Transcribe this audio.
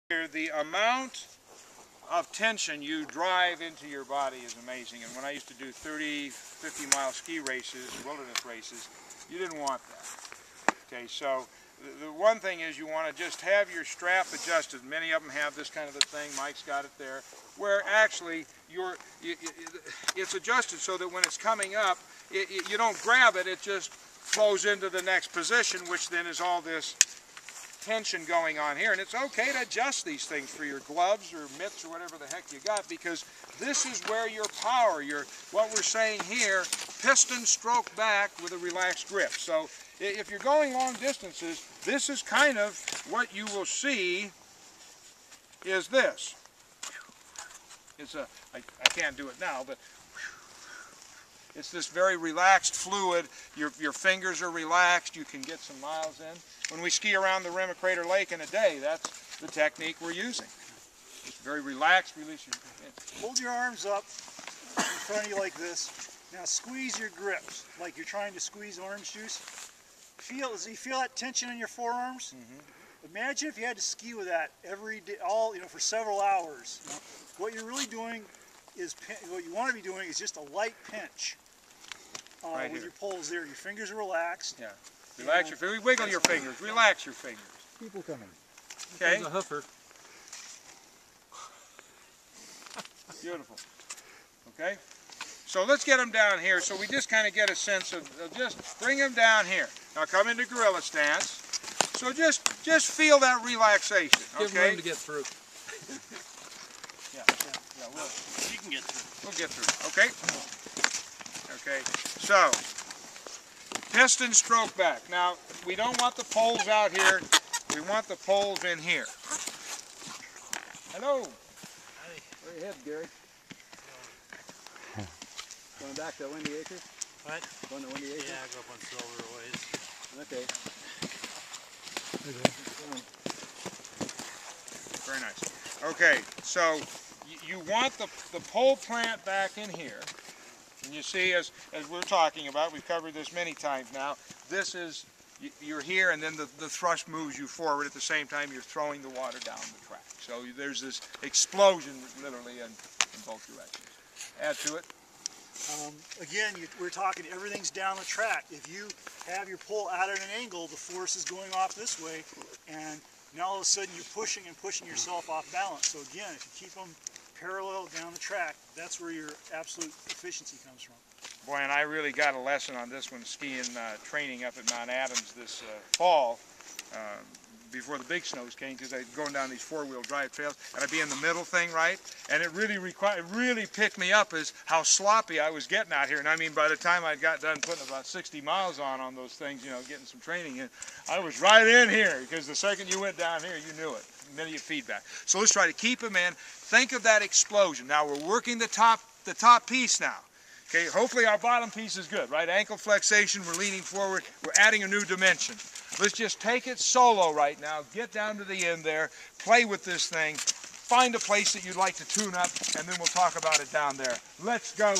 The amount of tension you drive into your body is amazing. And when I used to do 30, 50-mile ski races, wilderness races, you didn't want that. Okay, so the one thing is you want to just have your strap adjusted. Many of them have this kind of a thing. Mike's got it there, where actually it's adjusted so that when it's coming up, you don't grab it, it just flows into the next position, which then is all this tension going on here. And it's okay to adjust these things for your gloves or mitts or whatever the heck you got, because this is where your power, what we're saying here, piston stroke back with a relaxed grip. So if you're going long distances, this is kind of what you will see is this. I can't do it now, but it's this very relaxed fluid. Your fingers are relaxed. You can get some miles in. When we ski around the rim of Crater Lake in a day, that's the technique we're using. It's very relaxed. Release your hands. Hold your arms up in front of you like this. Now squeeze your grips like you're trying to squeeze orange juice. You feel that tension in your forearms? Mm-hmm. Imagine if you had to ski with that every day, for several hours. What you're really doing is, what you want to be doing is just a light pinch. Right with here. your poles there. Your fingers are relaxed. Yeah. Relax your fingers. Wiggle your fingers. Relax your fingers. People coming. Okay. There's a hoofer. Beautiful. Okay. So let's get them down here so we just kind of get a sense of just bring them down here. Now come into gorilla stance. So just feel that relaxation. Okay. Give room to get through. Yeah. You can get through. We'll get through. Okay. Okay. So piston stroke back. Now we don't want the poles out here. We want the poles in here. Hello. Hi. Where you headed, Gary? Going back to Windy Acres? What? Going to Windy Acres? Yeah, I go up on Silver a ways. Okay. Very nice. Okay, so you want the pole plant back in here. And you see, as we're talking about, we've covered this many times now, this is, you're here and then the thrust moves you forward at the same time you're throwing the water down the track. So there's this explosion literally in both directions. Add to it. Again, we're talking everything's down the track. If you have your pole out at an angle, the force is going off this way, and now all of a sudden you're pushing and pushing yourself off balance. So again, if you keep them parallel down the track, that's where your absolute efficiency comes from. Boy, and I really got a lesson on this one skiing training up at Mount Adams this fall before the big snows came, because I'd going down these four-wheel drive trails and I'd be in the middle thing, right? And it really picked me up as how sloppy I was getting out here. And I mean, by the time I got done putting about 60 miles on those things, getting some training in, I was right in here, because the second you went down here, you knew it. Immediate feedback. So let's try to keep them in. Think of that explosion. Now we're working the top piece now. Okay, hopefully our bottom piece is good, right? Ankle flexation, we're leaning forward, we're adding a new dimension. Let's just take it solo right now, get down to the end there, play with this thing, find a place that you'd like to tune up, and then we'll talk about it down there. Let's go.